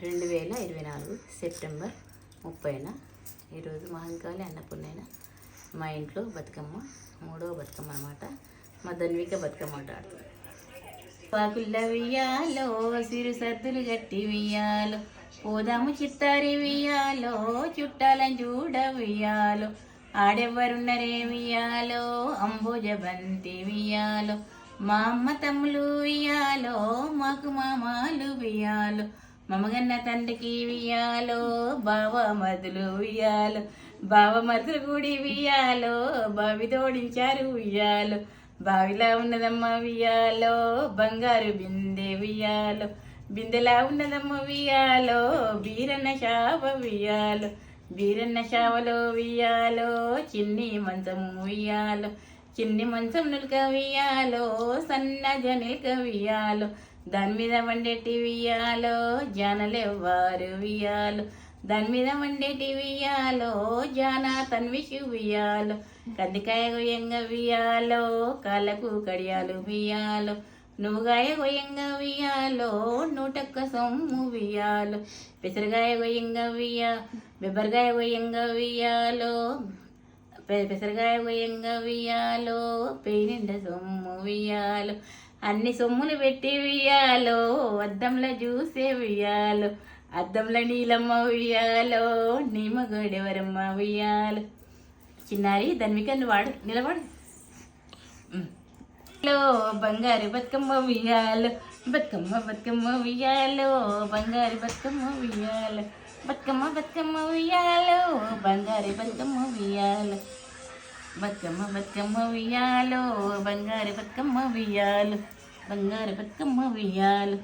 2024 September 30న ఈరోజు మహంకాళి అన్నపూర్ణైన మా ఇంట్లో బతుకమ్మ, మూడవ బతుకమ్మ అనమాట. మా ధన్విక బతుకమ్మ ఆడుతుంది. పాకుల్ల వియ్యాలో, సిరు సద్దులు గట్టి వియ్యాలో, పోదాము చిత్తారి వియ్యాలో, చుట్టాలని చూడ వియ్యాలో, ఆడెవ్వరున్నరే వియ్యాలో, అంబుజ బంతి వియ్యాలో, మా అమ్మ తమ్ములు వియ్యాలో, మాకు మామాలు వియ్యాలో, మమగన్న తండ్రికి వియ్యాలో, బావ మధులు వియ్యాలో, బావ మధులు గుడి వియ్యాలో, బావి తోడించారు వియ్యాలో, బావిలా ఉన్నదమ్మ వియ్యాలో, బంగారు బిందె వియ్యాలో, బిందెలా ఉన్నదమ్మ వియ్యాలో, బీరన్న శావ వియ్యాలో, బీరన్న శావలో వియ్యాలో, చిన్ని మంచము వియ్యాలో, చిన్ని మంచం నిలక వియ్యాలో, సన్నజ నిలక వియ్యాలో, దాని మీద వండేటి వియ్యాలో, జానలెవ్వారు వియ్యాలో, దాని మీద వండేటి వియ్యాలో, జానా తన్విషు వియ్యాలో, కందికాయ గొయ్యంగా వియ్యాలో, కాళ్ళకు కడియాలు వియ్యాలో, నువ్వుగాయ గొయ్యంగా వియ్యాలో, నూటొక్క సొమ్ము వియ్యాలో, పెసరగాయ గొయ్యంగా బెబ్బరగాయ గొయ్యంగా వియ్యాలో, పెసరగాయ గొయ్యంగా వియ్యాలో, పేనిండ సొమ్ము వియ్యాలో, అన్ని సొమ్ములు పెట్టి వియ్యాలో, అద్దంలో చూసే వియ్యాలో, అద్దంలో నీలమ్మ వియ్యాలో, నీమగడెవరమ్మ వియ్యాలో. చిన్నారి ధన్విక వాడు నిలబడు. బంగారు బతుకమ్మ వియ్యాలో, బతుకమ్మ బతుకమ్మ వియ్యాలో, బంగారు బతుకమ్మ వియ్యాలో, బతుకమ్మ బతుకమ్మ వియ్యాలో, బంగారు బతుకమ్మ వియ్యాలో, బతుకమ్మ బతుకమ్మ వియ్యాలో, బంగారు బతుకమ్మ వియ్యాలో, బంగారు బతుకమ్మ వియ్యాలో.